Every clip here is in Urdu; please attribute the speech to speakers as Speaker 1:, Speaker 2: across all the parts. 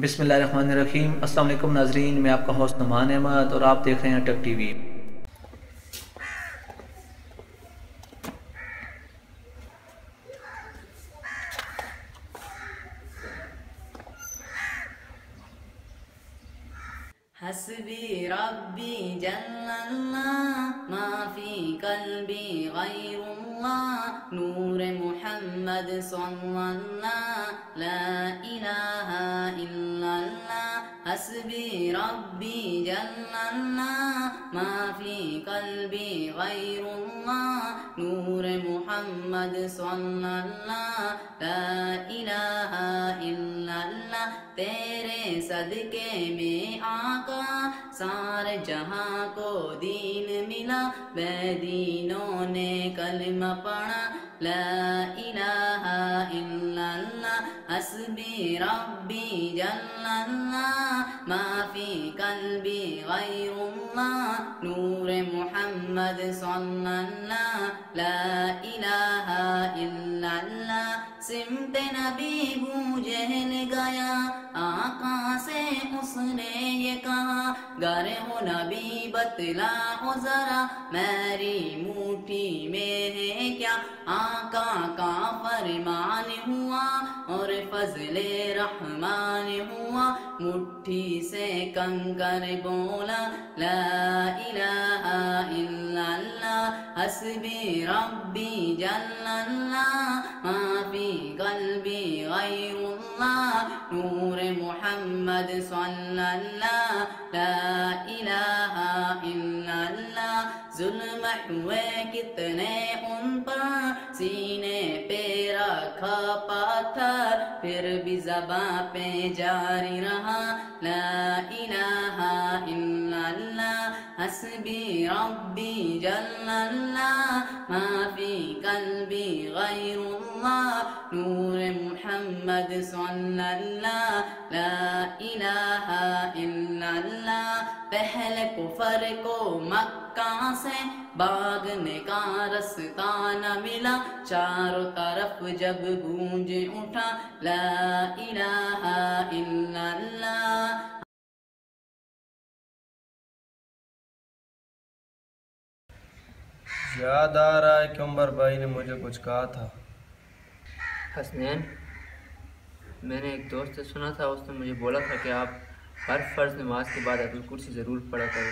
Speaker 1: بسم اللہ الرحمن الرحیم۔ السلام علیکم ناظرین، میں آپ کا ہوسٹ نعمان احمد اور آپ دیکھ رہے ہیں ٹک ٹی وی۔
Speaker 2: حسبی ربی جل اللہ ما فی قلبی غیر اللہ نور محمد صلی اللہ لا الہ الا اللہ۔ حسبی ربی جل اللہ ما فی قلبی غیر اللہ نور محمد صلی اللہ لا الہ الا اللہ۔ تیرے صدقے میں آقا سارے جہاں کو دین ملا، بے دینوں نے کلمہ پڑھا لا الہ الا اللہ۔ حسبی ربی جل اللہ ما فی قلبی غیر اللہ نور محمد صلی اللہ لا الہ الا اللہ۔ سمت نبی ابو جہل گیا، آقا سے اس نے یہ کہا گر ہو نبی بتلا ہو ذرا میری موٹھی میں ہے کیا۔ آقا کا فرمان ہوا اور فضل رحمان ہوا، مٹھی سے کنکر بولا لا الہ الا اللہ۔ حسبی ربی جل اللہ ما فی قلبی غیر اللہ نور محمد صلی اللہ لا الہ الا اللہ۔ ظلم ہوئے کتنے ان پر، سینے پہ رکھا پاتھر، پھر بھی زباں پہ جاری رہا لا الہ الا اللہ۔ حسبی ربی جل اللہ ما فی قلبی غیر اللہ نور محمد صلی اللہ لا الہ الا اللہ۔ پہلے کفر کو مکہ سے بھاگنے کا رستہ نہ ملا، چاروں طرف جب گونج اٹھا لا الہ الا اللہ۔
Speaker 3: یاد آ رہا ہے کہ عمر بھائی نے مجھے کچھ کہا تھا۔
Speaker 4: حسنین، میں نے ایک دوست سے سنا تھا، اس نے مجھے بولا تھا کہ آپ ہر فرض نماز کے بعد آیت الکرسی ضرور پڑھا کریں،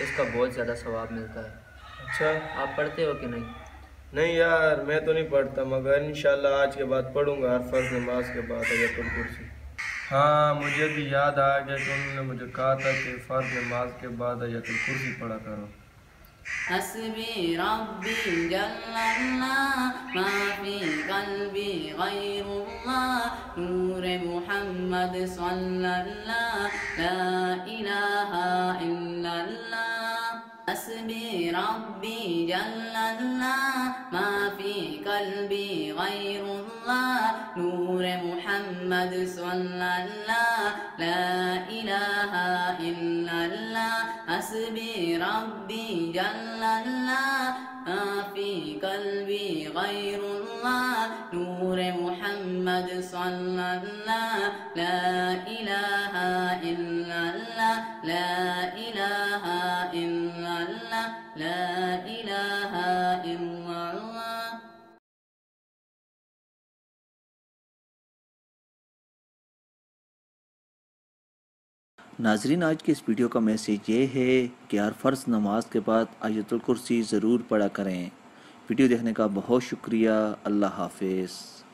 Speaker 4: اس کا بہت زیادہ ثواب ملتا ہے۔
Speaker 3: اچھا،
Speaker 4: آپ پڑھتے ہو کہ نہیں؟
Speaker 3: نہیں یار، میں تو نہیں پڑھتا، مگر انشاءاللہ آج کے بعد پڑھوں گا ہر فرض نماز کے بعد آیت الکرسی۔ ہاں، مجھے بھی یاد آ گیا کہ انہوں نے مجھے کہا تھا کہ فرض نماز کے بعد آیت الکرسی پڑھا کرو۔
Speaker 2: حسبی ربی جل اللہ ما فی قلبی غیر اللہ نور محمد صلی اللہ لا الہ الا اللہ۔ حسبی ربی جل اللہ ما فی قلبی غیر اللہ نور محمد صلی اللہ لا الہ الا اللہ۔ حسبی ربی جل اللہ ما فی قلبی غیر اللہ نور محمد صلی اللہ لا الہ الا اللہ لا الہ الا اللہ لا الہ الا اللہ۔
Speaker 1: ناظرین، آج کے اس ویڈیو کا میسیج یہ ہے کہ ہر فرض نماز کے بعد آیت الکرسی ضرور پڑھا کریں۔ ویڈیو دیکھنے کا بہت شکریہ۔ اللہ حافظ۔